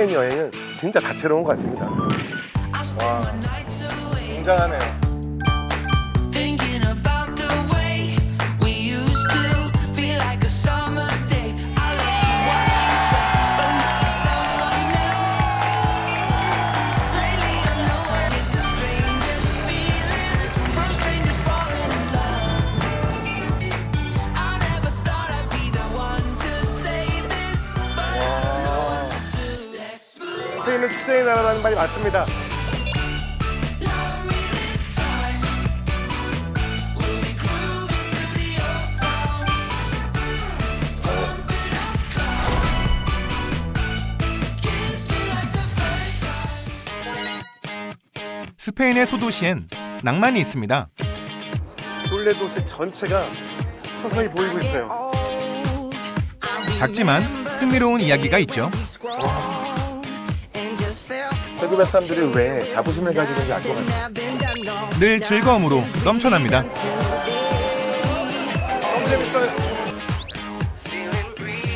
스페인 여행은 진짜 다채로운 것 같습니다. 와, 웅장하네요. Thinking about the way we used to feel like a summer day. I let you watch you sweat, but now you're someone new. Lately I know I get the strangest feeling from strangers falling in love. I never thought I'd be the one to say this, but I know what to do. Let's move. 스페인은 축제의 나라라는 말이 맞습니다. Love me this time. We'll be grooving to the old songs. Pump it up, cloud. Kiss me like the first time. 스페인의 소도시엔 낭만이 있습니다. 똘레도시 전체가 서서히 보이고 있어요. 작지만 흥미로운 이야기가 있죠. 세계별 사람들이 왜 자부심을 가지는지 알 것 같아요. 늘 즐거움으로 넘쳐납니다. 너무 재밌어요.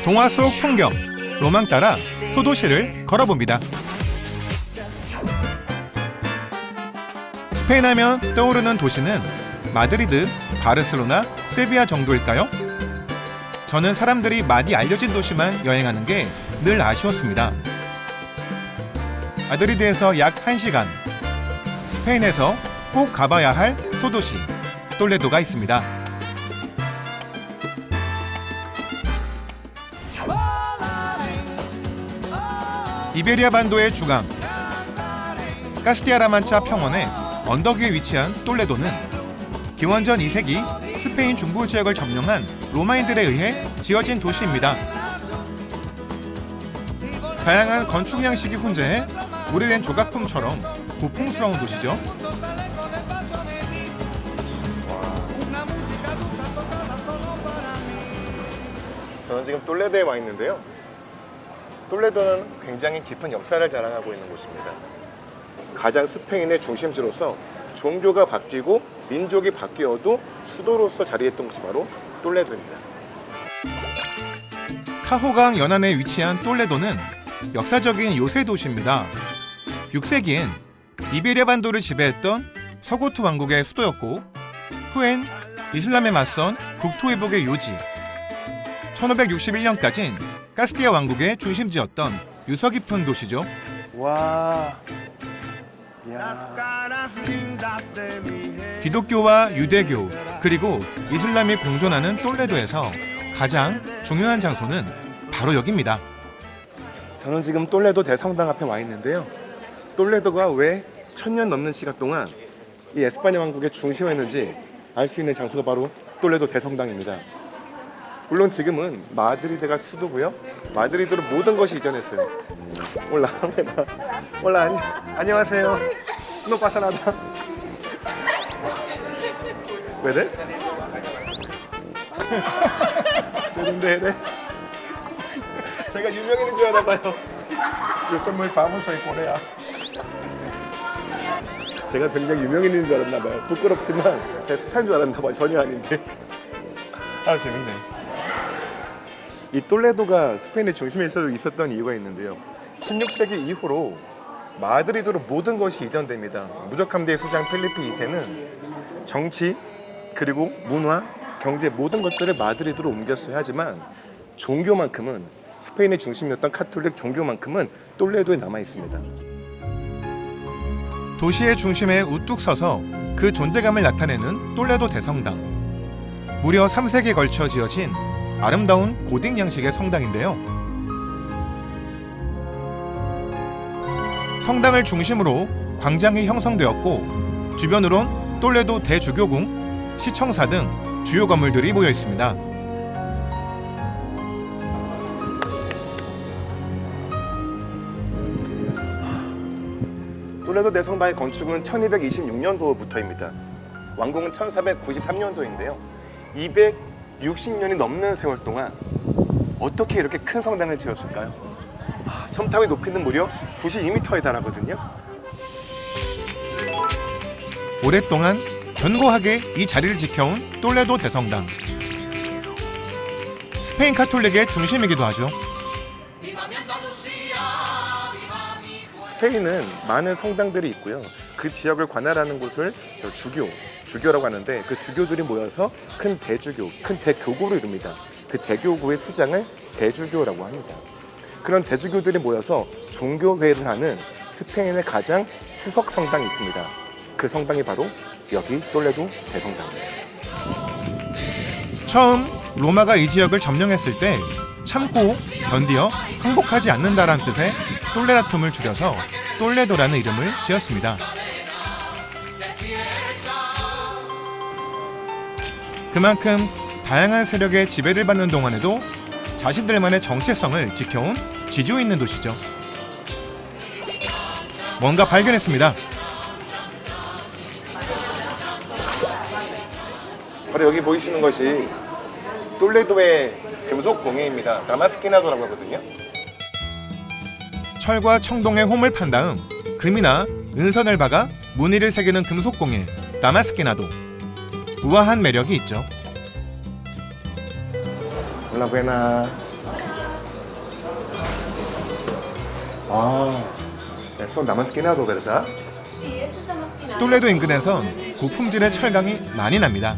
동화 속 풍경, 로망 따라 소도시를 걸어봅니다. 스페인 하면 떠오르는 도시는 마드리드, 바르셀로나, 세비야 정도일까요? 저는 사람들이 많이 알려진 도시만 여행하는 게 늘 아쉬웠습니다. 마드리드에서 약 1시간, 스페인에서 꼭 가봐야 할 소도시 똘레도가 있습니다. 이베리아 반도의 주강 카스티아라만차 평원의 언덕 위에 위치한 똘레도는 기원전 2세기 스페인 중부 지역을 점령한 로마인들에 의해 지어진 도시입니다. 다양한 건축 양식이 혼재해 오래된 조각품처럼 고풍스러운 도시죠. 저는 지금 똘레도에 와 있는데요. 똘레도는 굉장히 깊은 역사를 자랑하고 있는 곳입니다. 가장 스페인의 중심지로서 종교가 바뀌고 민족이 바뀌어도 수도로서 자리했던 곳이 바로 똘레도입니다. 타호강 연안에 위치한 똘레도는 역사적인 요새 도시입니다. 6세기엔 이베리아 반도를 지배했던 서고트 왕국의 수도였고 후엔 이슬람에 맞선 국토 회복의 요지, 1561년까진 카스티아 왕국의 중심지였던 유서 깊은 도시죠. 와, 이야. 기독교와 유대교 그리고 이슬람이 공존하는 똘레도에서 가장 중요한 장소는 바로 여기입니다. 저는 지금 똘레도 대성당 앞에 와 있는데요. 똘레도가 왜 1000년 넘는 시간 동안 이 에스파냐 왕국의 중심이었는지 알 수 있는 장소가 바로 똘레도 대성당입니다. 물론 지금은 마드리드가 수도고요. 마드리드로 모든 것이 이전했어요. 올라, 안녕하세요. No pasa nada. ¿Puedes? 네. 제가 유명인인 줄 알아 봐요. Yo soy muy famoso en Corea. 제가 굉장히 유명인인 줄 알았나 봐요. 부끄럽지만 제 스타인 줄 알았나 봐요. 전혀 아닌데. 아, 재밌네. 이 똘레도가 스페인의 중심에 있었던 이유가 있는데요. 16세기 이후로 마드리드로 모든 것이 이전됩니다. 무적함대의 수장 필리프 2세는 정치, 그리고 문화, 경제 모든 것들을 마드리드로 옮겼어야 하지만 종교만큼은 스페인의 중심이었던 카톨릭 종교만큼은 똘레도에 남아 있습니다. 도시의 중심에 우뚝 서서 그 존재감을 나타내는 똘레도 대성당. 무려 3세기에 걸쳐 지어진 아름다운 고딕 양식의 성당인데요. 성당을 중심으로 광장이 형성되었고 주변으론 똘레도 대주교궁, 시청사 등 주요 건물들이 모여 있습니다. 똘레도 대성당의 건축은 1226년도부터입니다. 완공은 1493년도인데요. 260년이 넘는 세월 동안 어떻게 이렇게 큰 성당을 지었을까요? 첨탑의 높이는 무려 92m에 달하거든요. 오랫동안 견고하게 이 자리를 지켜온 똘레도 대성당. 스페인 카톨릭의 중심이기도 하죠. 스페인은 많은 성당들이 있고요. 그 지역을 관할하는 곳을 주교라고 하는데 그 주교들이 모여서 큰 대주교, 큰 대교구를 이룹니다. 그 대교구의 수장을 대주교라고 합니다. 그런 대주교들이 모여서 종교회를 하는 스페인의 가장 수석 성당이 있습니다. 그 성당이 바로 여기 똘레도 대성당입니다. 처음 로마가 이 지역을 점령했을 때 참고 견디어 항복하지 않는다라는 뜻의 똘레라툼을 줄여서 똘레도라는 이름을 지었습니다. 그만큼 다양한 세력의 지배를 받는 동안에도 자신들만의 정체성을 지켜온 지조 있는 도시죠. 뭔가 발견했습니다. 바로 여기 보이시는 것이 똘레도의 금속 공예입니다. 다마스키나도라고 하거든요. 철과 청동의 홈을 판 다음 금이나 은선을 박아 무늬를 새기는 금속 공예 다마스키나도. 우아한 매력이 있죠. Hola, buena. Ah, son damasquinado, ¿verdad? 똘레도 인근에선 고품질의 철강이 많이 납니다.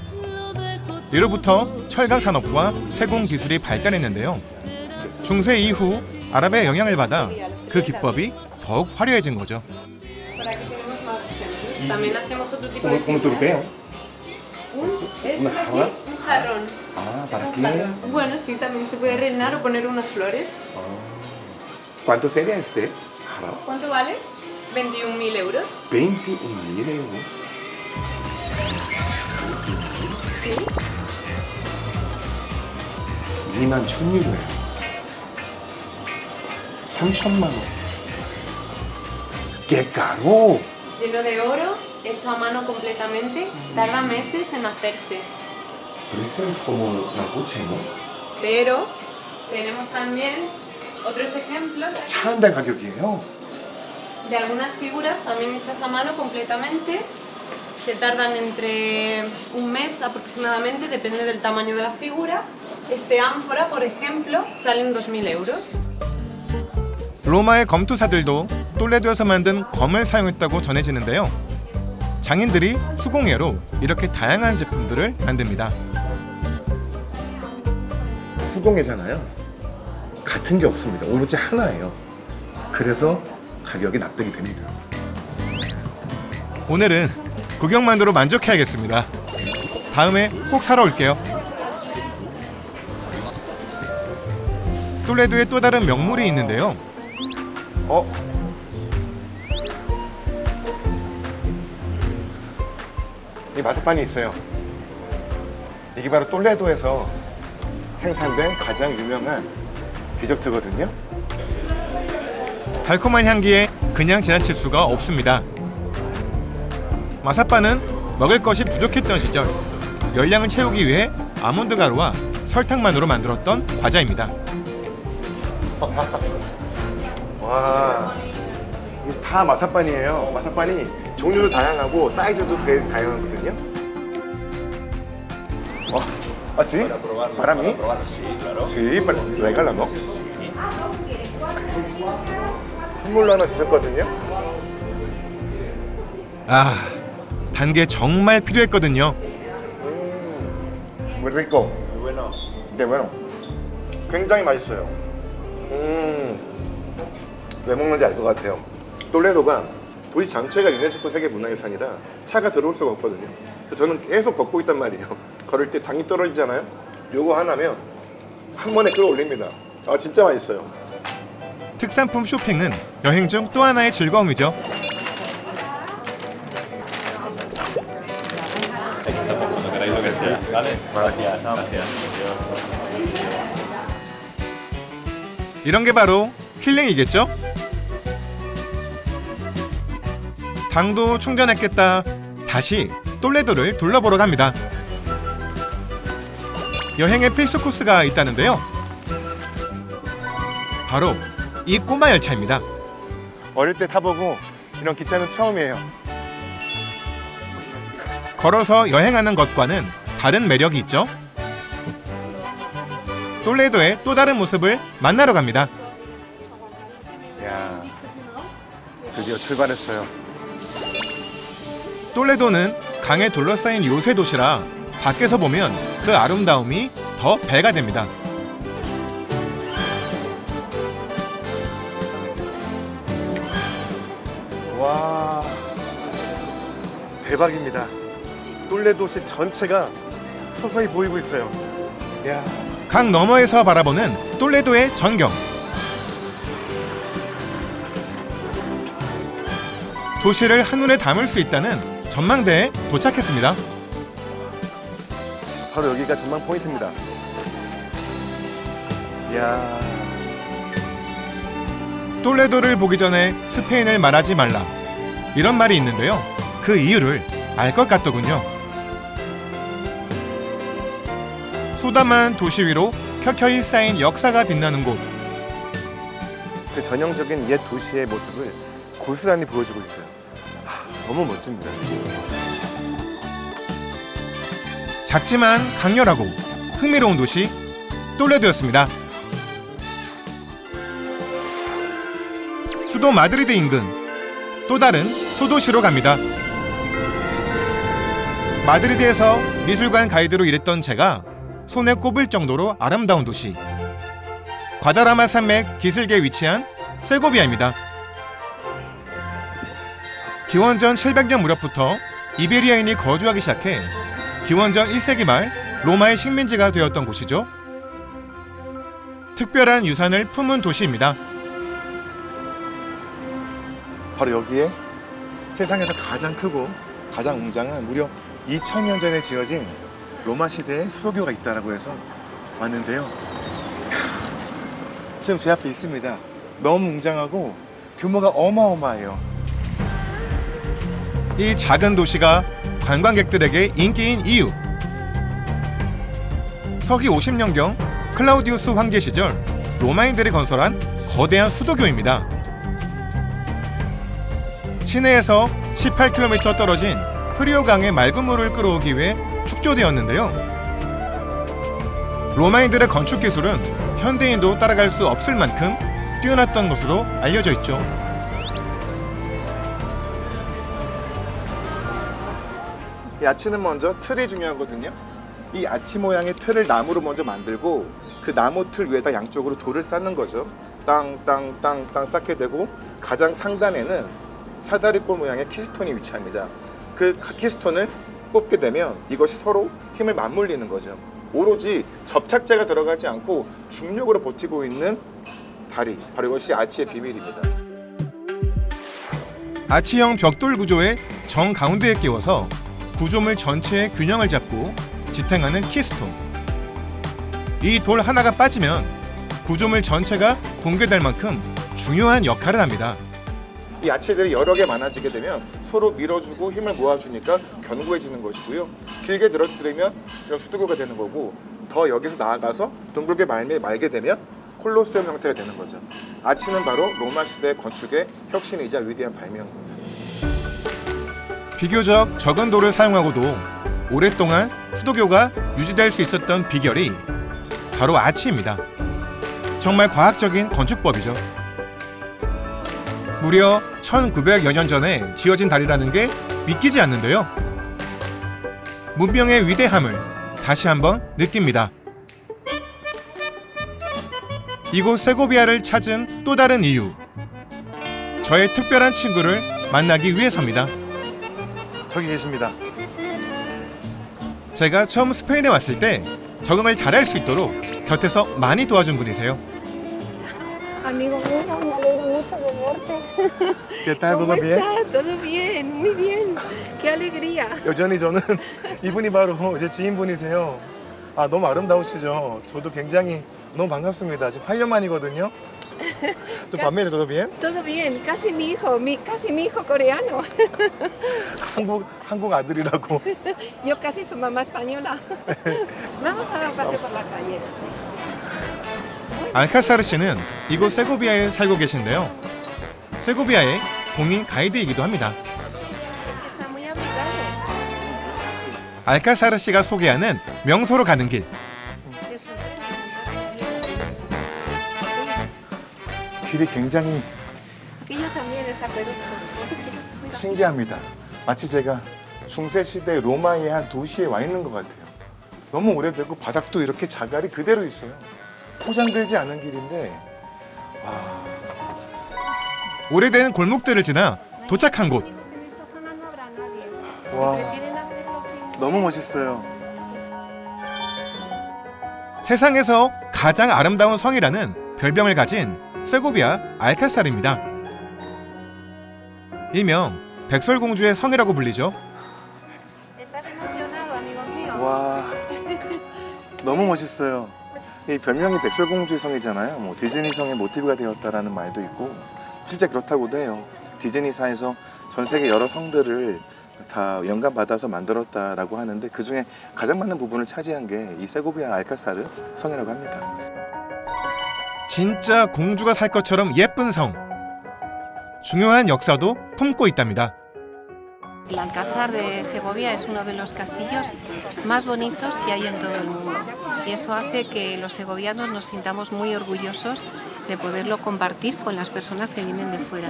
이로부터 철강 산업과 세공 기술이 발달했는데요. 중세 이후 아랍의 영향을 받아 그 기법이 더욱 화려해진 거죠. ¿Cómo turpeo? ¿Una jarra? Un jarrón. Ah, Es ¿para un qué? jarrón. Bueno, sí, también se puede rellenar o poner unas flores. ¿Cuánto sería este? Jarra. ¿Cuánto vale? 21.000 euros. 21.000 euros. Sí. 21,600원. 3,000만 원. ¡Qué caro! Lleno de oro, hecho a mano completamente. Tarda meses en hacerse. Pero eso es como una coche, ¿no? Pero tenemos también otros ejemplos 차 한 달 가격이에요. de algunas figuras también hechas a mano completamente. Se tardan entre un mes aproximadamente, depende del tamaño de la figura. Este ánfora, por ejemplo, salen 2.000 euros. 로마의 검투사들도 똘레도에서 만든 검을 사용했다고 전해지는데요. 장인들이 수공예로 이렇게 다양한 제품들을 만듭니다. 수공예잖아요. 같은 게 없습니다. 오로지 하나예요. 그래서 가격이 납득이 됩니다. 오늘은 구경만으로 만족해야겠습니다. 다음에 꼭 사러 올게요. 똘레도에 또 다른 명물이 있는데요. 이 마스판이 있어요. 이게 바로 똘레도에서 생산된 가장 유명한 디저트거든요. 달콤한 향기에 그냥 지나칠 수가 없습니다. 마사빠는 먹을 것이 부족했던 시절 열량을 채우기 위해 아몬드 가루와 설탕만으로 만들었던 과자입니다. 와, 이게 다 마사판이에요. 마사판이 종류도 다양하고 사이즈도 되게 다양하거든요. sí? ¿Para mí? Sí, regálalo. 선물로 하나 주셨거든요. 아, 단 게 정말 필요했거든요. Muy rico. 네, bueno. 굉장히 맛있어요. 왜 먹는지 알 것 같아요. 똘레도가 도시 전체가 유네스코 세계문화유산이라 차가 들어올 수가 없거든요. 그래서 저는 계속 걷고 있단 말이에요. 걸을 때 당이 떨어지잖아요. 요거 하나면 한 번에 끌어올립니다. 아, 진짜 맛있어요. 특산품 쇼핑은 여행 중 또 하나의 즐거움이죠. 이런 게 바로 힐링이겠죠? 당도 충전했겠다. 다시 똘레도를 둘러보러 갑니다. 여행의 필수 코스가 있다는데요. 바로 이 꼬마 열차입니다. 어릴 때 타보고 이런 기차는 처음이에요. 걸어서 여행하는 것과는 다른 매력이 있죠. 똘레도의 또 다른 모습을 만나러 갑니다. 야, 드디어 출발했어요. 똘레도는 강에 둘러싸인 요새 도시라 밖에서 보면 그 아름다움이 더 배가 됩니다. 와, 대박입니다. 똘레 도시 전체가 서서히 보이고 있어요. 야, 강 너머에서 바라보는 똘레도의 전경. 도시를 한눈에 담을 수 있다는 전망대에 도착했습니다. 바로 여기가 전망 포인트입니다. 이야, 똘레도를 보기 전에 스페인을 말하지 말라. 이런 말이 있는데요. 그 이유를 알 것 같더군요. 소담한 도시 위로 켜켜이 쌓인 역사가 빛나는 곳. 그 전형적인 옛 도시의 모습을 고스란히 보여주고 있어요. 너무 멋집니다. 작지만 강렬하고 흥미로운 도시 똘레도였습니다. 수도 마드리드 인근 또 다른 소도시로 갑니다. 마드리드에서 미술관 가이드로 일했던 제가 손에 꼽을 정도로 아름다운 도시 과다라마 산맥 기슭에 위치한 세고비아입니다. 기원전 700년 무렵부터 이베리아인이 거주하기 시작해 기원전 1세기 말 로마의 식민지가 되었던 곳이죠. 특별한 유산을 품은 도시입니다. 바로 여기에 세상에서 가장 크고 가장 웅장한 무려 2000년 전에 지어진 로마 시대의 수도교가 있다고 해서 왔는데요. 지금 제 앞에 있습니다. 너무 웅장하고 규모가 어마어마해요. 이 작은 도시가 관광객들에게 인기인 이유. 서기 50년경 클라우디우스 황제 시절 로마인들이 건설한 거대한 수도교입니다. 시내에서 18km 떨어진 프리오강의 맑은 물을 끌어오기 위해 축조되었는데요. 로마인들의 건축 기술은 현대인도 따라갈 수 없을 만큼 뛰어났던 것으로 알려져 있죠. 이 아치는 먼저 틀이 중요하거든요. 이 아치 모양의 틀을 나무로 먼저 만들고 그 나무 틀 위에다 양쪽으로 돌을 쌓는 거죠. 땅땅땅땅 쌓게 되고 가장 상단에는 사다리꼴 모양의 키스톤이 위치합니다. 그 키스톤을 꼽게 되면 이것이 서로 힘을 맞물리는 거죠. 오로지 접착제가 들어가지 않고 중력으로 버티고 있는 다리, 바로 이것이 아치의 비밀입니다. 아치형 벽돌 구조의 정가운데에 끼워서 구조물 전체의 균형을 잡고 지탱하는 키스톤. 이 돌 하나가 빠지면 구조물 전체가 붕괴될 만큼 중요한 역할을 합니다. 이 아치들이 여러 개 많아지게 되면 서로 밀어주고 힘을 모아주니까 견고해지는 것이고요. 길게 늘어뜨리면 수도교가 되는 거고, 더 여기서 나아가서 둥글게 말게 되면 콜로세움 형태가 되는 거죠. 아치는 바로 로마 시대 건축의 혁신이자 위대한 발명입니다. 비교적 적은 돌을 사용하고도 오랫동안 수도교가 유지될 수 있었던 비결이 바로 아치입니다. 정말 과학적인 건축법이죠. 무려 1900여 년 전에 지어진 다리라는 게 믿기지 않는데요. 문명의 위대함을 다시 한번 느낍니다. 이곳 세고비아를 찾은 또 다른 이유. 저의 특별한 친구를 만나기 위해서입니다. 저기 계십니다. 제가 처음 스페인에 왔을 때 적응을 잘할 수 있도록 곁에서 많이 도와준 분이세요. Amigo mío, me alegro mucho de verte. ¿Qué tal? ¿Cómo ¿Todo bien? estás? Todo bien, muy bien. Qué alegría. 여전히 저는 이분이 바로 제 지인분이세요. 아, 너무 아름다우시죠? 저도 굉장히 너무 반갑습니다. 지금 8년 만이거든요. 또 반면에 todo bien? Todo bien, casi mi hijo coreano. 한국 아들이라고. Yo casi su mamá española. Vamos a dar un paseo por la calle. 알카사르 씨는 이곳 세고비아에 살고 계신데요. 세고비아의 공인 가이드이기도 합니다. Está muy abrigado. 알카사르 씨가 소개하는 명소로 가는 길. 길이 굉장히 Aquello también está 신기합니다. 마치 제가 중세 시대 로마의 한 도시에 와 있는 것 같아요. 너무 오래되고 바닥도 이렇게 자갈이 그대로 있어요. 포장되지 않은 길인데 오래된 골목들을 지나 도착한 곳. 와 너무 멋있어요. 세상에서 가장 아름다운 성이라는 별명을 가진 세고비아 알카살입니다. 일명 백설공주의 성이라고 불리죠. 와 너무 멋있어요. 이 별명이 백설공주의 성이잖아요. 뭐 디즈니 성의 모티브가 되었다라는 말도 있고 실제 그렇다고도 해요. 디즈니사에서 전 세계 여러 성들을 다 영감받아서 만들었다라고 하는데 그 중에 가장 많은 부분을 차지한 게 이 세고비아 알카사르 성이라고 합니다. 진짜 공주가 살 것처럼 예쁜 성. 중요한 역사도 품고 있답니다. El Alcázar de Segovia es uno de los castillos más bonitos que hay en todo el mundo y eso hace que los segovianos nos sintamos muy orgullosos de poderlo compartir con las personas que vienen de fuera.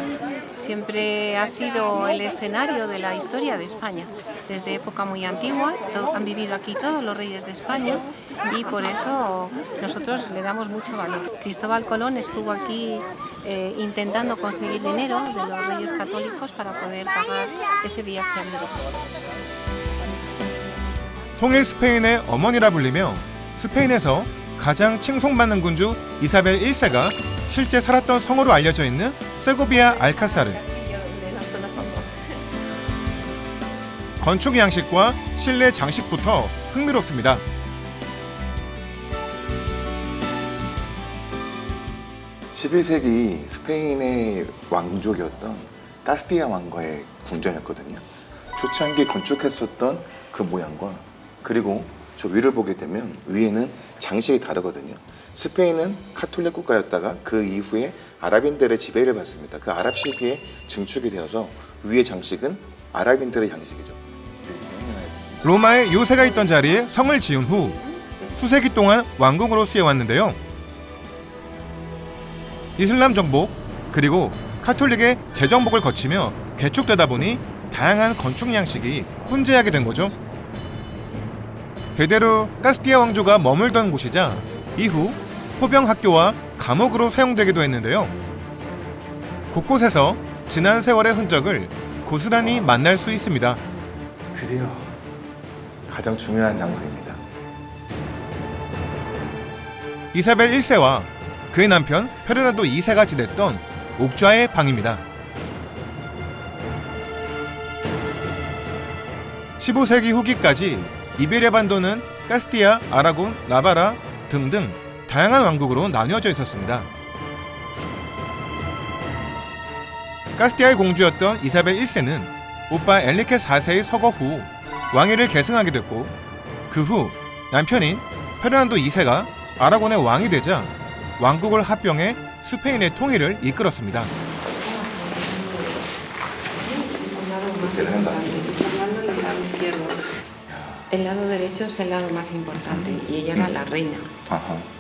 Siempre ha sido el escenario de la historia de España. Desde época muy antigua han vivido aquí todos los reyes de España y por eso nosotros le damos mucho valor. Cristóbal Colón estuvo aquí intentando conseguir dinero de los reyes católicos para poder pagar ese viaje a Europa. 통일 스페인의 어머니라 불리며 스페인에서 가장 칭송받는 군주 이사벨 1세가 실제 살았던 성으로 알려져 있는 세고비아 알카사르. 건축 양식과 실내 장식부터 흥미롭습니다. (11세기) 스페인의 왕족이었던 카스티아 왕과의 궁전이었거든요. 초창기 건축했었던 그 모양과 그리고 저 위를 보게 되면 위에는 장식이 다르거든요. 스페인은 카톨릭 국가였다가 그 이후에 아랍인들의 지배를 받습니다. 그 아랍 시기에 증축이 되어서 위의 장식은 아랍인들의 장식이죠. 로마에 요새가 있던 자리에 성을 지은 후 수세기 동안 왕궁으로 쓰여왔는데요. 이슬람 정복 그리고 카톨릭의 재정복을 거치며 개축되다 보니 다양한 건축 양식이 혼재하게 된 거죠. 대대로 카스티아 왕조가 머물던 곳이자 이후 포병 학교와 감옥으로 사용되기도 했는데요. 곳곳에서 지난 세월의 흔적을 고스란히 만날 수 있습니다. 드디어 가장 중요한 장소입니다. 이사벨 1세와 그의 남편 페르난도 2세가 지냈던 옥좌의 방입니다. 15세기 후기까지 이베리아 반도는 카스티아, 아라곤, 나바라 등등 다양한 왕국으로 나뉘어져 있었습니다. 카스티아의 공주였던 이사벨 1세는 오빠 엔리케 4세의 서거 후 왕위를 계승하게 됐고 그 후 남편인 페르난도 2세가 아라곤의 왕이 되자 왕국을 합병해 스페인의 통일을 이끌었습니다. El lado derecho es el lado más importante y ella era la reina.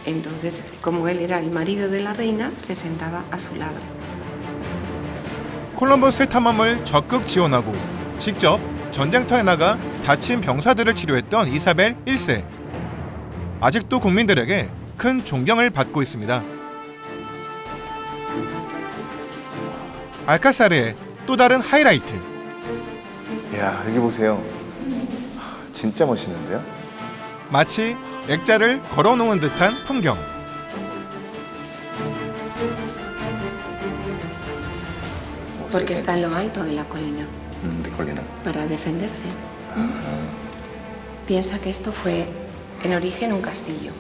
Entonces, como él era el marido de la reina, se sentaba a su lado. 콜럼버스의 탐험을 적극 지원하고 직접 전쟁터에 나가 다친 병사들을 치료했던 이사벨 1세. 아직도 국민들에게 큰 존경을 받고 있습니다. 알카사르의 또 다른 하이라이트. 이야, 여기 보세요. 진짜 멋있는데요? 마치 액자를 걸어놓은 듯한 풍경. Porque está en lo alto de la colina. De colina. Para defenderse. Piensa que esto fue en origen un castillo.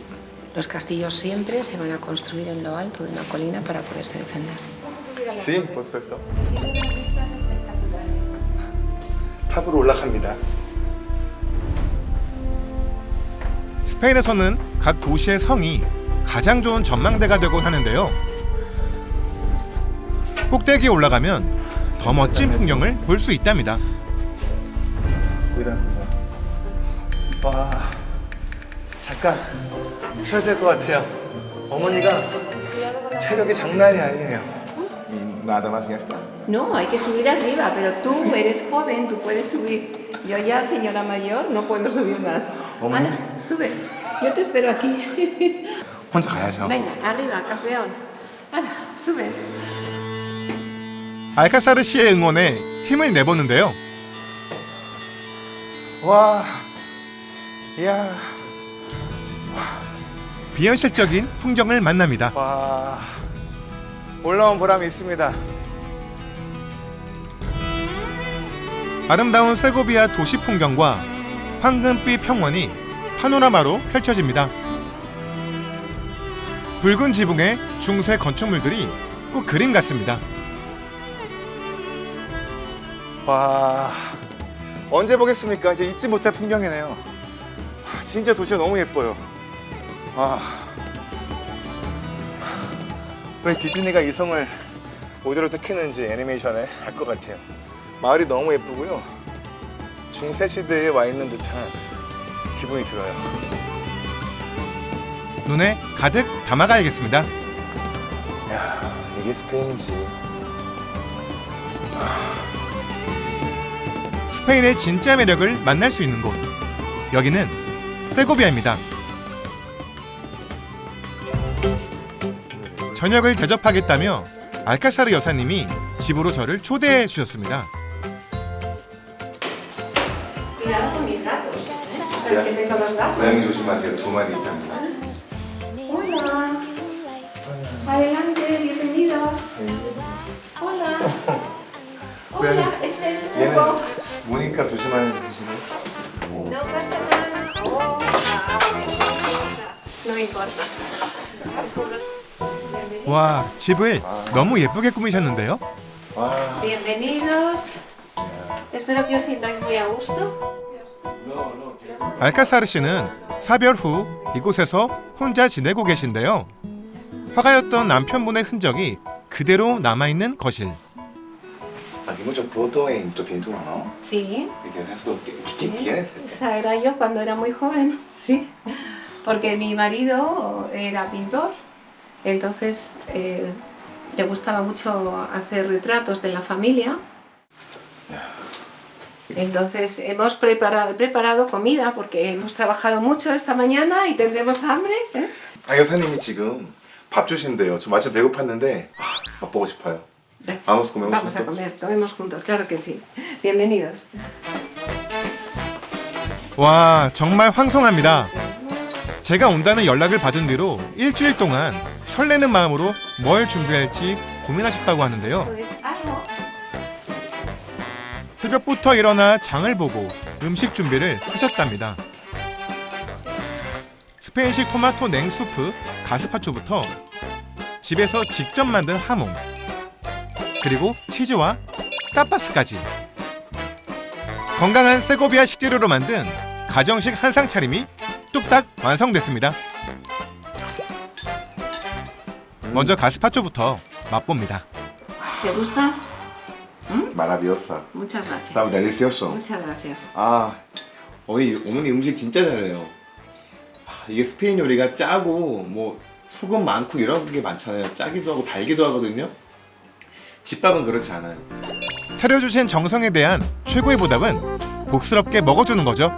Los castillos siempre se van a construir en lo alto de una colina para poderse defender. Sí, por supuesto. 탑으로 올라갑니다. 스페인에서는 각 도시의 성이 가장 좋은 전망대가 되곤 하는데요. 꼭대기에 올라가면 더 멋진 풍경을 볼 수 있답니다. 와, 잠깐 쉬어야 될 것 같아요. 어머니가 체력이 장난이 아니에요. Nada más y ya está. No, hay que subir arriba, pero tú eres joven, tú puedes subir. Yo ya, señora mayor, no puedo subir más. 어머니. Anda, sube. Yo te espero aquí. 혼자 가야죠. Venga, arriba, campeón. Hala, sube. 알카사르 씨의 응원에 힘을 내보는데요. 와, 이야, 비현실적인 풍경을 만납니다. 와, 올라온 보람이 있습니다. 아름다운 세고비아 도시 풍경과 황금빛 평원이 파노라마로 펼쳐집니다. 붉은 지붕의 중세 건축물들이 꼭 그림 같습니다. 와, 언제 보겠습니까? 이제 잊지 못할 풍경이네요. 진짜 도시가 너무 예뻐요. 왜 디즈니가 이 성을 모델로 택했는지 애니메이션에 알 것 같아요. 마을이 너무 예쁘고요. 중세 시대에 와 있는 듯한 기분이 들어요. 눈에 가득 담아가야겠습니다. 야, 이게 스페인이지. 스페인의 진짜 매력을 만날 수 있는 곳. 여기는 세고비아입니다. 저녁을 대접하겠다며 알카사르 여사님이 집으로 저를 초대해 주셨습니다. Cuidado con mis gatos. ¿Sabes que tengo los gatos? 고양이 조심하세요. 두 마리 있답니다. Hola. Adelante, bienvenidos. Hola. Hola, este es 얘는 Hugo. 무니까 조심하는 대신에. No pasa nada. Oh, no importa. 와, 집을 너무 예쁘게 꾸미셨는데요. 와, Bienvenidos. Espero que os sintáis muy a gusto. 알카사르 씨는 사별 후 이곳에서 혼자 지내고 계신데요. 화가였던 남편분의 흔적이 그대로 남아있는 거실. aquí muchos fotos y muchos pinturas, ¿no? Sí. ¿Y qué es eso? ¿Quién es? Esa era yo cuando era muy joven, sí. Porque mi marido era pintor, entonces le gustaba mucho hacer retratos de la familia. Entonces hemos preparado comida porque hemos trabajado mucho esta mañana y tendremos hambre. ¿eh? 아, 여사님이 지금 밥 주신대요. 저 마침 배고팠는데 맛보고 싶어요. Ven, Vamos, comemos Vamos a juntos. comer, comemos juntos, claro que sí. Bienvenidos. 와, 정말 황송합니다. 제가 온다는 연락을 받은 뒤로 일주일 동안 설레는 마음으로 뭘 준비할지 고민하셨다고 하는데요. Pues algo. 새벽부터 일어나 장을 보고 음식 준비를 하셨답니다. 스페인식 토마토 냉수프, 가스파초부터 집에서 직접 만든 하몽, 그리고 치즈와 타파스까지 건강한 세고비아 식재료로 만든 가정식 한상 차림이 뚝딱 완성됐습니다. 먼저 가스파초부터 맛봅니다. ¿Te gusta? Maravillosa. Muchas gracias. Está delicioso. Muchas gracias. 아, 어머니 음식 진짜 잘해요. 이게 스페인 요리가 짜고 뭐 소금 많고 이런 게 많잖아요. 짜기도 하고 달기도 하거든요. 집밥은 그렇지 않아요. 차려주신 정성에 대한 최고의 보답은 복스럽게 먹어주는 거죠.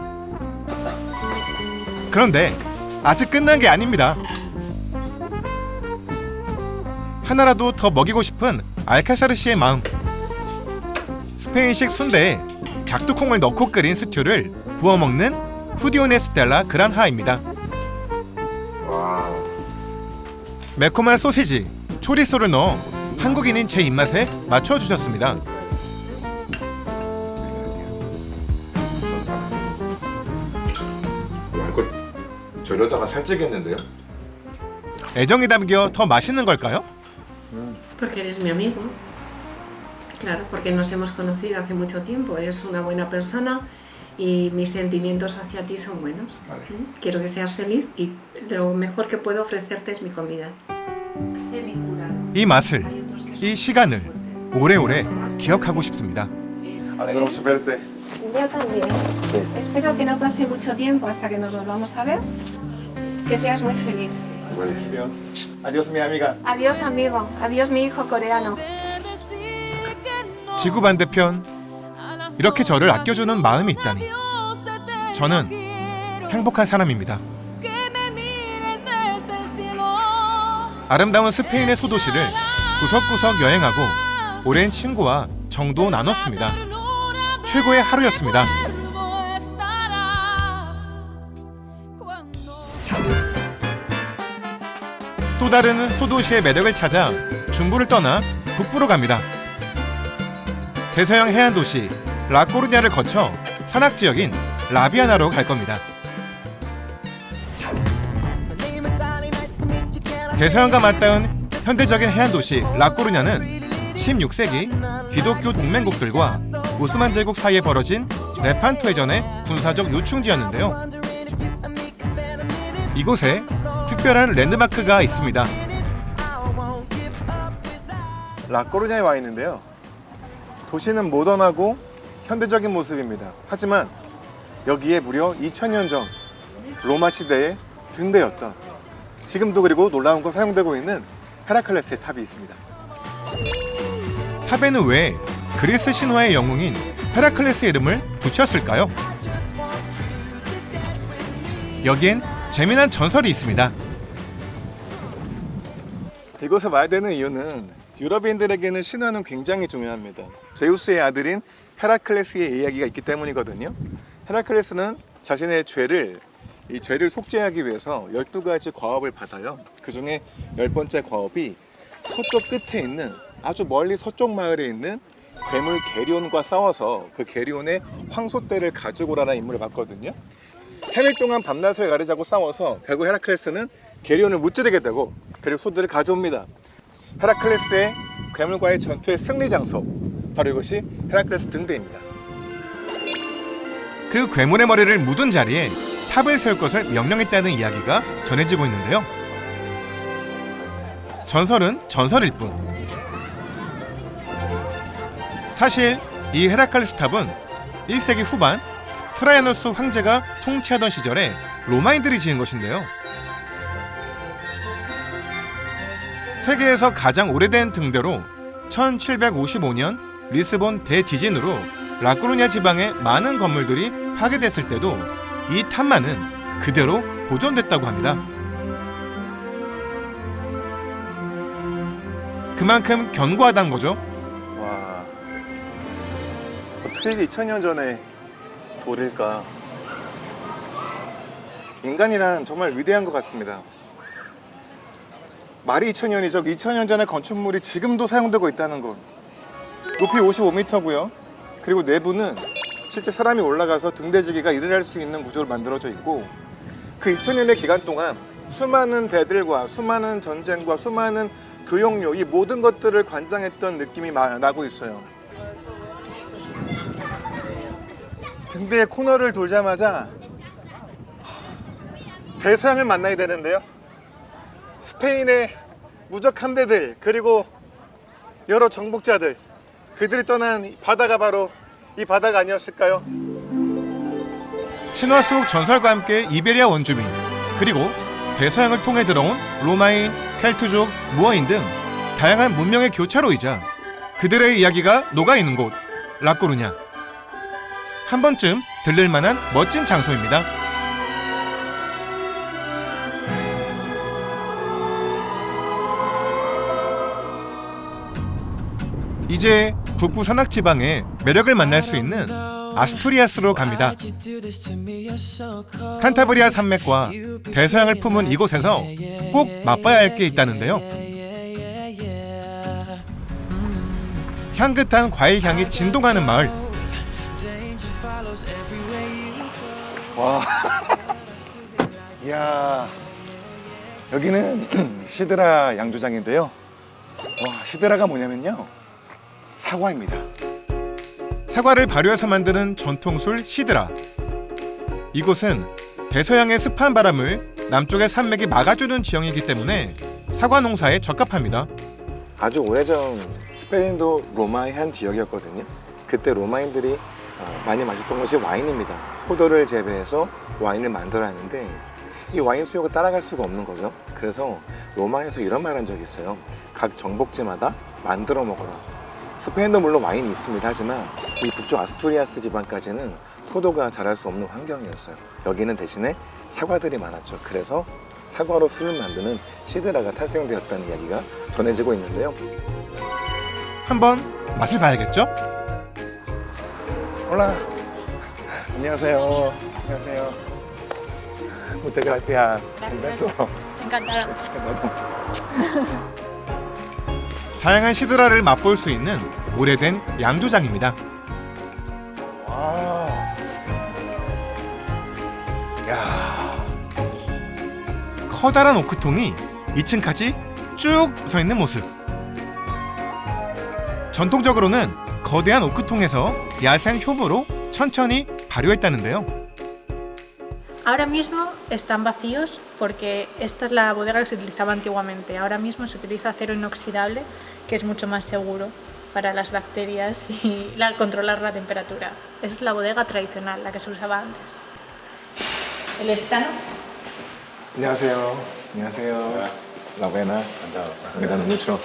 그런데 아직 끝난 게 아닙니다. 하나라도 더 먹이고 싶은 알카사르 씨의 마음. 스페인식 순대에 작두콩을 넣고 끓인 스튜를 부어 먹는 후디오네 스텔라 그란하입니다. 와, 매콤한 소시지, 초리소를 넣어 한국인인 제 입맛에 맞춰주셨습니다. 와, 이거 저려다가 살찌겠는데요? 애정이 담겨 더 맛있는 걸까요? Porque eres mi amigo. Claro, porque nos hemos conocido hace mucho tiempo. Eres una buena persona y mis sentimientos hacia ti son buenos. Vale. Quiero que seas feliz y lo mejor que puedo ofrecerte es mi comida. Semicurado. 이 맛을, Hay otros que son 이 시간을 fuertes. 오래오래 기억하고 싶습니다. Alegro mucho verte. Yo también. Espero que no pase mucho tiempo hasta que nos volvamos a ver. Que seas muy feliz. Adiós. Adiós, mi amiga. Adiós, amigo. Adiós, mi hijo coreano. In the 지구 반대편 이렇게 저를 아껴주는 마음이 있다니 저는 행복한 사람입니다. 아름다운 스페인의 소도시를 구석구석 여행하고 오랜 친구와 정도 나눴습니다. 최고의 하루였습니다. 또 다른 소도시의 매력을 찾아 중부를 떠나 북부로 갑니다. 대서양 해안 도시 라코르냐를 거쳐 산악 지역인 라비아나로 갈 겁니다. 대서양과 맞닿은 현대적인 해안 도시 라코르냐는 16세기 기독교 동맹국들과 오스만 제국 사이에 벌어진 레판토 해전의 군사적 요충지였는데요. 이곳에 특별한 랜드마크가 있습니다. 라코르냐에 와 있는데요. 도시는 모던하고 현대적인 모습입니다. 하지만 여기에 무려 2000년 전 로마 시대의 등대였던, 지금도 그리고 놀라운 거 사용되고 있는 헤라클레스의 탑이 있습니다. 탑에는 왜 그리스 신화의 영웅인 헤라클레스의 이름을 붙였을까요? 여기엔 재미난 전설이 있습니다. 이곳에 와야 되는 이유는 유럽인들에게는 신화는 굉장히 중요합니다. 제우스의 아들인 헤라클레스의 이야기가 있기 때문이거든요. 헤라클레스는 자신의 이 죄를 속죄하기 위해서 12가지 과업을 받아요. 그 중에 10번째 과업이 서쪽 끝에 있는, 아주 멀리 서쪽 마을에 있는 괴물 게리온과 싸워서 그 게리온의 황소떼를 가지고 오라는 임무를 받거든요. 3일 동안 밤낮을 가리자고 싸워서 결국 헤라클레스는 게리온을 무찌르게 되고, 그리고 소들을 가져옵니다. 헤라클레스의 괴물과의 전투의 승리 장소, 바로 이것이 헤라클레스 등대입니다. 그 괴물의 머리를 묻은 자리에 탑을 세울 것을 명령했다는 이야기가 전해지고 있는데요. 전설은 전설일 뿐. 사실 이 헤라클레스 탑은 1세기 후반 트라이아누스 황제가 통치하던 시절에 로마인들이 지은 것인데요. 세계에서 가장 오래된 등대로 1755년 리스본 대지진으로 라코르냐 지방의 많은 건물들이 파괴됐을 때도 이 탑만은 그대로 보존됐다고 합니다. 그만큼 견고하다는 거죠. 와, 어떻게 이게 2000년 전에 돌일까? 인간이란 정말 위대한 것 같습니다. 말이 2000년이죠. 2000년 전의 건축물이 지금도 사용되고 있다는 것. 높이 55m고요. 그리고 내부는 실제 사람이 올라가서 등대지기가 일을 할 수 있는 구조로 만들어져 있고, 그 2000년의 기간 동안 수많은 배들과 수많은 전쟁과 수많은 교역료, 이 모든 것들을 관장했던 느낌이 나고 있어요. 등대의 코너를 돌자마자 대서양을 만나야 되는데요. 스페인의 무적 함대들, 그리고 여러 정복자들, 그들이 떠난 바다가 바로 이 바다가 아니었을까요? 신화 속 전설과 함께 이베리아 원주민, 그리고 대서양을 통해 들어온 로마인, 켈트족, 무어인 등 다양한 문명의 교차로이자 그들의 이야기가 녹아있는 곳 라코르냐. 한 번쯤 들릴 만한 멋진 장소입니다. 이제 북부 산악 지방의 매력을 만날 수 있는 아스투리아스로 갑니다. 칸타브리아 산맥과 대서양을 품은 이곳에서 꼭 맛봐야 할 게 있다는데요. 향긋한 과일 향이 진동하는 마을. 와, 이야, 여기는 시드라 양조장인데요. 와, 시드라가 뭐냐면요, 사과입니다. 사과를 발효해서 만드는 전통술 시드라. 이곳은 대서양의 습한 바람을 남쪽의 산맥이 막아주는 지형이기 때문에 사과 농사에 적합합니다. 아주 오래전 스페인도 로마의 한 지역이었거든요. 그때 로마인들이 많이 마셨던 것이 와인입니다. 포도를 재배해서 와인을 만들어야 하는데 이 와인 수요가 따라갈 수가 없는 거죠. 그래서 로마에서 이런 말 한 적이 있어요. 각 정복지마다 만들어 먹어라. 스페인도 물론 와인이 있습니다. 하지만 이 북쪽 아스투리아스 지방까지는 포도가 자랄 수 없는 환경이었어요. 여기는 대신에 사과들이 많았죠. 그래서 사과로 술을 만드는 시드라가 탄생되었다는 이야기가 전해지고 있는데요. 한번 맛을 봐야겠죠? 올라. 안녕하세요. 안녕하세요. Muchas gracias. Un beso. Encantada. 다양한 시드라를 맛볼 수 있는 오래된 양조장입니다. 와. 야. 커다란 오크통이 2층까지 쭉 서 있는 모습. 전통적으로는 거대한 오크통에서 야생 효모로 천천히 발효했다는데요. Ahora mismo están vacíos porque esta es la bodega que se utilizaba antiguamente. Ahora mismo se utiliza acero inoxidable, que es mucho más seguro para las bacterias y controlar la temperatura. Esa es la bodega tradicional, la que se usaba antes. El estano. 안녕하세요. 안녕하세요. La buena. Me dan mucho.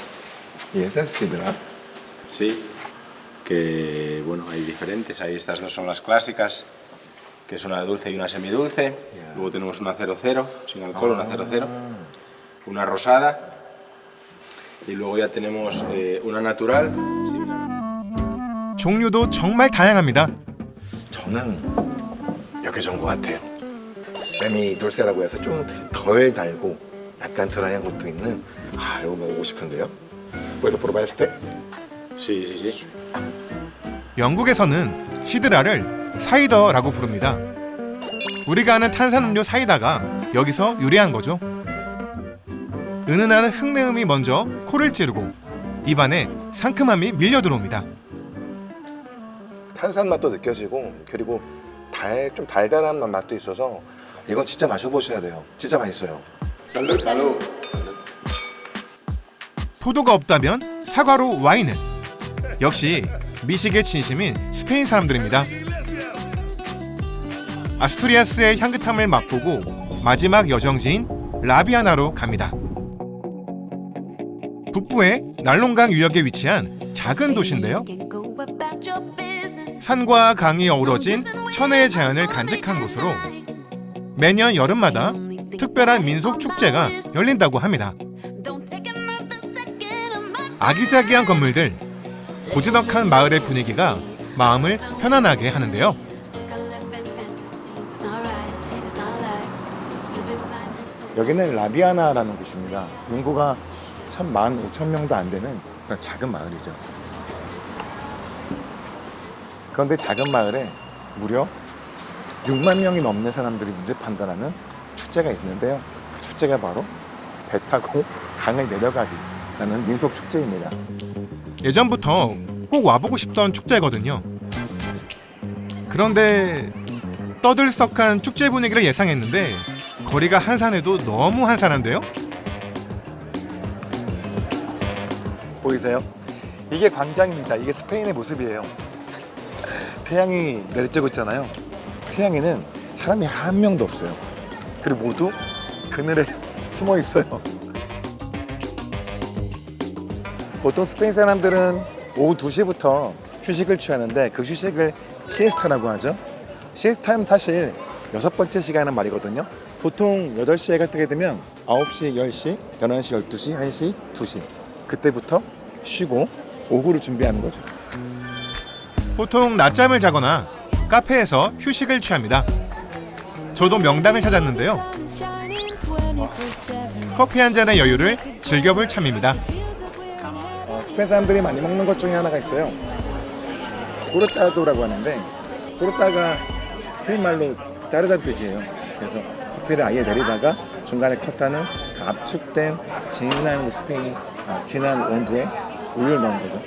¿Y esa es sidra? Sí, que bueno, hay diferentes. Ahí estas dos son las clásicas, que es una dulce y una semidulce. Luego tenemos una 00, sin alcohol, una 00. Una rosada. Y luego ya tenemos una natural. 종류도 정말 다양합니다. 저는 여기 좋은 것 같아요. 세미 돌세라고 해서 좀 덜 달고 약간 덜한 것도 있는 이거 먹고 싶은데요. ¿Puedo probar este? Sí, sí, sí. 영국에서는 시드라를 사이더라고 부릅니다. 우리가 아는 탄산음료 사이다가 여기서 유래한 거죠. 은은한 흙내음이 먼저 코를 찌르고 입안에 상큼함이 밀려 들어옵니다. 탄산 맛도 느껴지고 그리고 좀 달달한 맛도 있어서 이건 진짜 마셔보셔야 돼요. 진짜 맛있어요. Salud, salud. 포도가 없다면 사과로 와인을. 역시 미식에 진심인 스페인 사람들입니다. 아스투리아스의 향긋함을 맛보고 마지막 여정지인 라비아나로 갑니다. 북부의 날롱강 유역에 위치한 작은 도시인데요. 산과 강이 어우러진 천혜의 자연을 간직한 곳으로 매년 여름마다 특별한 민속 축제가 열린다고 합니다. 아기자기한 건물들, 고즈넉한 마을의 분위기가 마음을 편안하게 하는데요. 여기는 라비아나라는 곳입니다. 인구가 참 15,000명도 안 되는 그런 작은 마을이죠. 그런데 작은 마을에 무려 6만 명이 넘는 사람들이 밀집한다는 축제가 있는데요. 그 축제가 바로 배 타고 강을 내려가기라는 민속 축제입니다. 예전부터 꼭 와보고 싶던 축제거든요. 그런데 떠들썩한 축제 분위기를 예상했는데 거리가 한산해도 너무 한산한데요? 보이세요? 이게 광장입니다. 이게 스페인의 모습이에요. 태양이 내리쬐고 있잖아요. 태양에는 사람이 한 명도 없어요. 그리고 모두 그늘에 숨어 있어요. 보통 스페인 사람들은 오후 2시부터 휴식을 취하는데 그 휴식을 시에스타라고 하죠. 시에스타는 사실 6번째 시간은 말이거든요. 보통 8시에 해가 뜨게 되면 9시, 10시, 11시, 12시, 1시, 2시 그때부터 쉬고 오후를 준비하는 거죠. 보통 낮잠을 자거나 카페에서 휴식을 취합니다. 저도 명당을 찾았는데요. 커피 한 잔의 여유를 즐겨볼 참입니다. 스페인 사람들이 많이 먹는 것 중에 하나가 있어요. 코르타도라고 하는데 코르타가 스페인 말로 자르다는 뜻이에요. 그래서 커피를 아예 내리다가 중간에 컷하는 그 압축된 진한 온도에 우유를 넣은 거죠.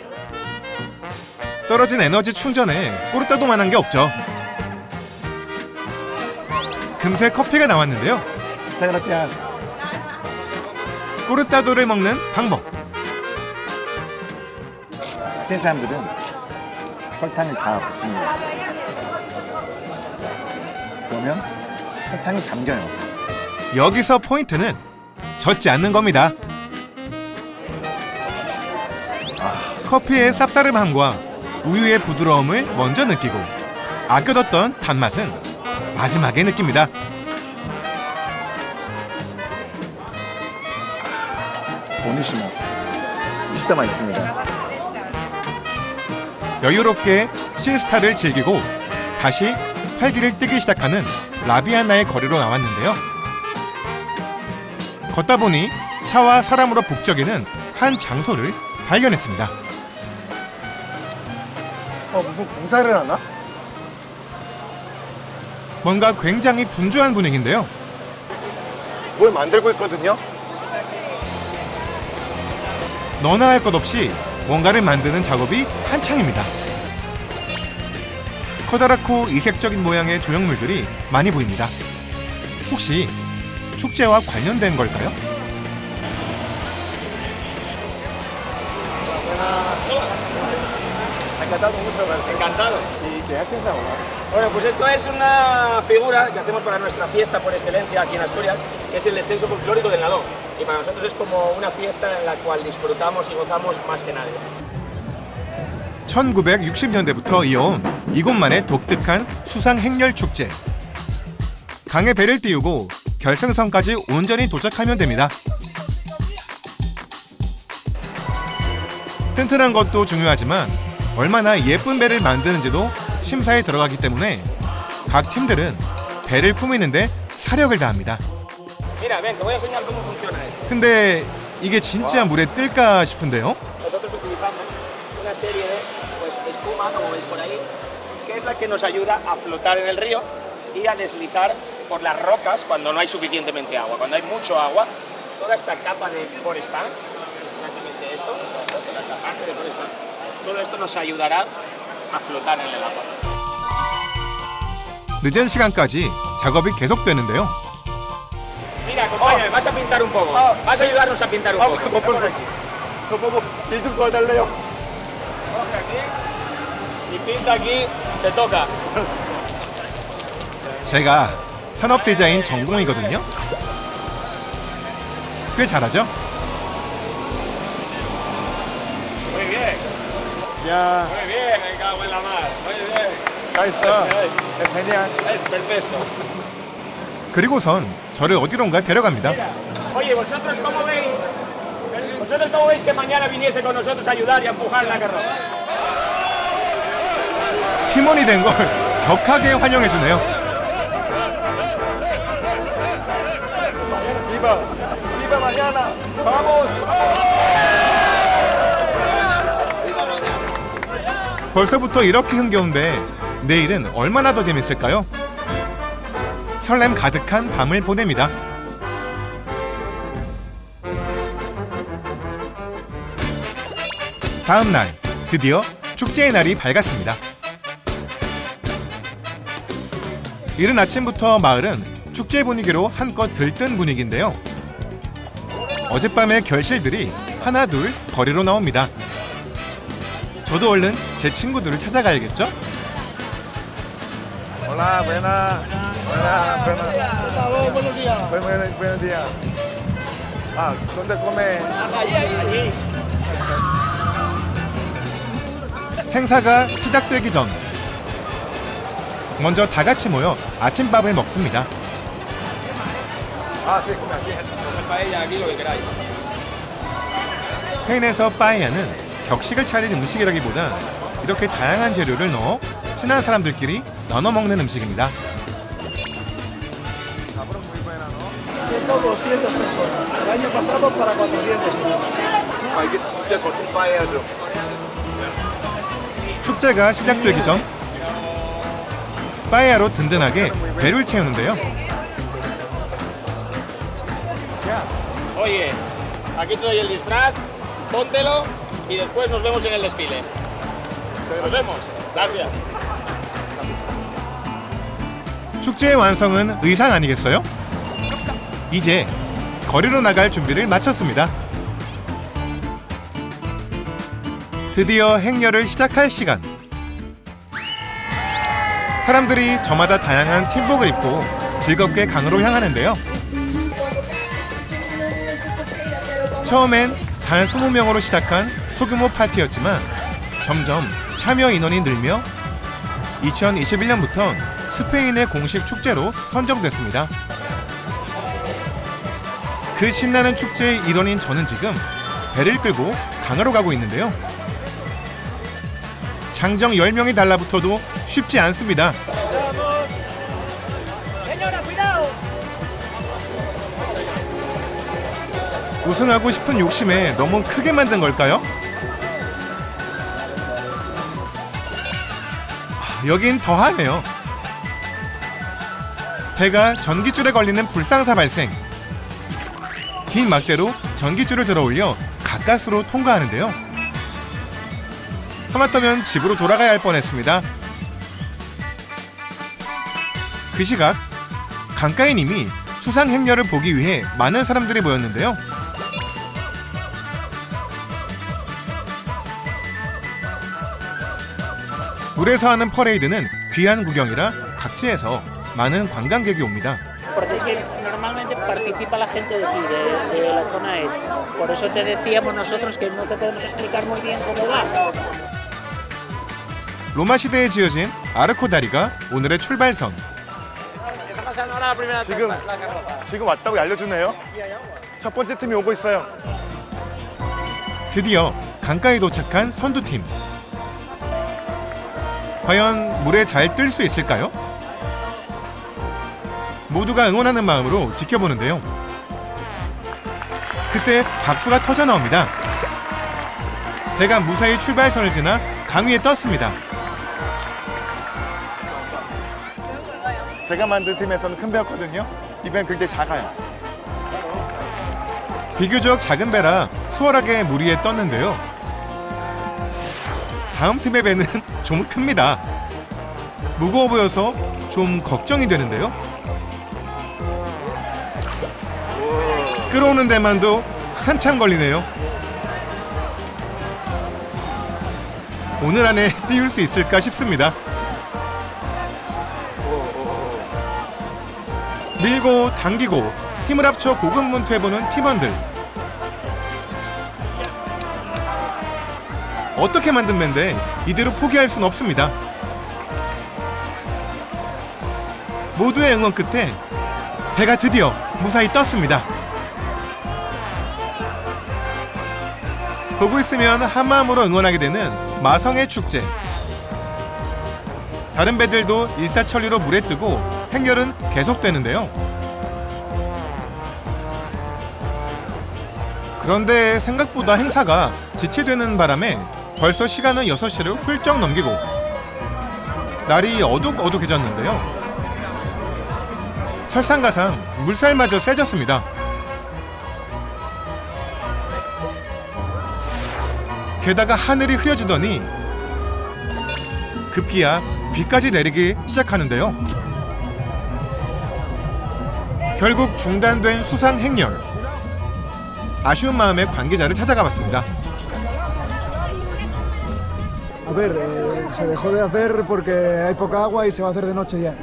떨어진 에너지 충전에 꼬르따도만한 게 없죠. 금세 커피가 나왔는데요. 스타그라티아스. 꼬르따도를 먹는 방법. 스페인 사람들은 설탕을 다 붓습니다. 그러면 설탕이 잠겨요. 여기서 포인트는 젖지 않는 겁니다. 커피의 쌉싸름함과 우유의 부드러움을 먼저 느끼고 아껴뒀던 단맛은 마지막에 느낍니다. 오니시모 진짜 맛있습니다. 여유롭게 시에스타를 즐기고 다시 활기를 띠기 시작하는 라비아나의 거리로 나왔는데요. 걷다 보니 차와 사람으로 북적이는 한 장소를 발견했습니다. 무슨 공사를 하나? 뭔가 굉장히 분주한 분위기인데요. 뭘 만들고 있거든요. 너나 할 것 없이 뭔가를 만드는 작업이 한창입니다. 커다랗고 이색적인 모양의 조형물들이 많이 보입니다. 혹시 축제와 관련된 걸까요? Encantado. ¿Y qué haces ahora? Bueno, pues esto es una figura que hacemos para nuestra fiesta por excelencia aquí en Asturias, que es el descenso folclórico del Nadón. Y para nosotros es como una fiesta en la cual disfrutamos y gozamos más que nadie. 1960년대부터 이어온 이곳만의 독특한 수상 행렬 축제. 강에 배를 띄우고 결승선까지 온전히 도착하면 됩니다. 튼튼한 것도 중요하지만 얼마나 예쁜 배를 만드는지도 심사에 들어가기 때문에 각 팀들은 배를 꾸미는데 사력을 다합니다. Mira, ven, te voy a enseñar cómo funciona esto. 근데 이게 진짜 물에 뜰까 싶은데요. Nosotros utilizamos una serie de espuma, como veis por ahí, que es la que nos ayuda a flotar en el río y a deslizar por las rocas cuando no hay suficientemente agua. Cuando hay mucho agua, toda esta capa de porespán, exactamente esto, esta parte de porespán, todo esto nos ayudará a flotar en el agua. 늦은 시간까지 작업이 계속되는데요. Mira, acompáñame, vas a pintar un poco. Vas a ayudarnos a pintar un poco. por favor. 저보고 일 좀 도와달래요. Coge aquí y pinta aquí, te toca. 제가 산업 디자인 전공이거든요. 꽤 잘하죠? Muy bien, 야, muy bien, me cago en la mar. Muy bien, 나이스. Es genial. es perfecto. 그리고선 저를 어디론가 데려갑니다. Oye, ¿vosotros cómo veis? ¿Vosotros cómo veis que mañana viniese con nosotros a ayudar y a empujar la carroza? 팀원이 된 걸 격하게 환영해주네요. Viva, viva mañana. Vamos. 벌써부터 이렇게 흥겨운데 내일은 얼마나 더 재밌을까요? 설렘 가득한 밤을 보냅니다. 다음 날 드디어 축제의 날이 밝았습니다. 이른 아침부터 마을은 축제 분위기로 한껏 들뜬 분위기인데요. 어젯밤의 결실들이 하나둘 거리로 나옵니다. 저도 얼른 제 친구들을 찾아가야겠죠? Hola, buena. Buena, buena. Buenos días. Buenos días. Ah, ¿dónde come? 행사가 시작되기 전 먼저 다 같이 모여 아침밥을 먹습니다. Ah, sí, come aquí. Paella, aquí lo que queráis. 스페인에서 빠에야는 격식을 차린 음식이라기보다 이렇게 다양한 재료를 넣어 친한 사람들끼리 나눠 먹는 음식입니다. Esto 200 personas. El año pasado para 400 personas. 아, 이게 진짜 전통 빠에야죠. 축제가 시작되기 전 빠에야로 든든하게 배를 채우는데요. Oye, aquí te doy el disfraz, póntelo y después nos vemos en el desfile. Nos vemos. Gracias. 축제의 완성은 의상 아니겠어요? 이제 거리로 나갈 준비를 마쳤습니다. 드디어 행렬을 시작할 시간. 사람들이 저마다 다양한 팀복을 입고 즐겁게 강으로 향하는데요. 처음엔 단 20명으로 시작한 소규모 파티였지만 점점 참여 인원이 늘며 2021년부터 스페인의 공식 축제로 선정됐습니다. 그 신나는 축제의 일원인 저는 지금 배를 끌고 강화로 가고 있는데요. 장정 10명이 달라붙어도 쉽지 않습니다. 우승하고 싶은 욕심에 너무 크게 만든 걸까요? 여긴 더하네요. 배가 전깃줄에 걸리는 불상사 발생. 긴 막대로 전깃줄을 들어올려 가까스로 통과하는데요. 하마터면 집으로 돌아가야 할 뻔했습니다. 그 시각 강가인님이 수상 행렬을 보기 위해 많은 사람들이 모였는데요. 물에서 하는 퍼레이드는 귀한 구경이라 각지에서 많은 관광객이 옵니다. Porque es que normalmente participa la gente de aquí, de la zona este. Por eso te decíamos nosotros que no te podemos explicar muy bien cómo va. 로마 시대에 지어진 아르코 다리가 오늘의 출발선. 지금 왔다고 알려주네요. 첫 번째 팀이 오고 있어요. 드디어 강가에 도착한 선두팀. 과연 물에 잘 뜰 수 있을까요? 모두가 응원하는 마음으로 지켜보는데요. 그때 박수가 터져 나옵니다. 배가 무사히 출발선을 지나 강 위에 떴습니다. 제가 만든 팀에서는 큰 배였거든요. 이 배는 굉장히 작아요. 비교적 작은 배라 수월하게 물 위에 떴는데요. 다음 팀의 배는 좀 큽니다. 무거워 보여서 좀 걱정이 되는데요. 끌어오는 데만도 한참 걸리네요. 오늘 안에 띄울 수 있을까 싶습니다. 밀고 당기고 힘을 합쳐 고군분투해보는 팀원들. 어떻게 만든 배인데 이대로 포기할 수는 없습니다. 모두의 응원 끝에 배가 드디어 무사히 떴습니다. 보고 있으면 한마음으로 응원하게 되는 마성의 축제. 다른 배들도 일사천리로 물에 뜨고 행렬은 계속되는데요. 그런데 생각보다 행사가 지체되는 바람에 벌써 시간은 6시를 훌쩍 넘기고 날이 어둑어둑해졌는데요. 설상가상 물살마저 세졌습니다. 게다가 하늘이 흐려지더니 급기야 비까지 내리기 시작하는데요. 결국 중단된 수상 행렬. 아쉬운 마음에 관계자를 찾아가 봤습니다. A ver, se dejó de hacer porque hay poca agua y se va a hacer de noche ya.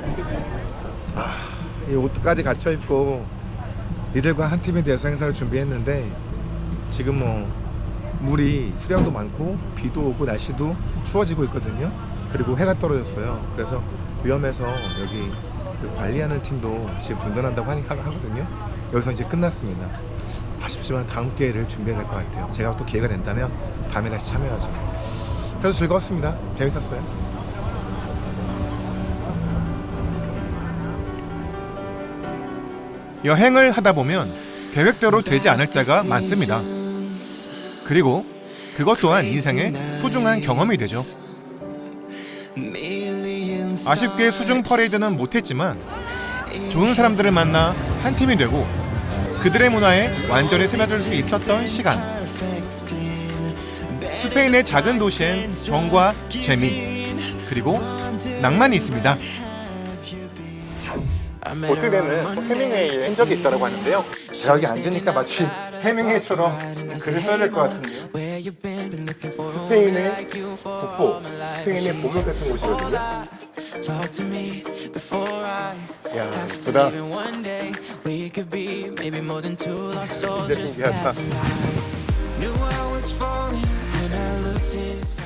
이 옷까지 갖춰 입고 이들과 한 팀에 대해서 행사를 준비했는데 지금 뭐 물이 수량도 많고 비도 오고 날씨도 추워지고 있거든요. 그리고 해가 떨어졌어요. 그래서 위험해서 여기 그 관리하는 팀도 지금 중단한다고 하거든요. 여기서 이제 끝났습니다. 아쉽지만 다음 기회를 준비해야 될 것 같아요. 제가 또 기회가 된다면 다음에 다시 참여하죠. 그래서 즐거웠습니다. 재밌었어요. 여행을 하다 보면 계획대로 되지 않을 때가 많습니다. 그리고 그것 또한 인생의 소중한 경험이 되죠. 아쉽게 수중 퍼레이드는 못했지만 좋은 사람들을 만나 한 팀이 되고 그들의 문화에 완전히 스며들 수 있었던 시간. 스페인의 작은 도시엔 정과 재미 그리고 낭만이 있습니다. 보트대는 해밍웨이의 흔적이 있다고 하는데요. 제가 여기 앉으니까 마치 해밍웨이처럼 글을 써야 될 것 같은데요. 스페인의 북부, 스페인의 보물 같은 곳이거든요. 이야, 예쁘다. 진짜 신기하다. Knew I was falling when I looked inside.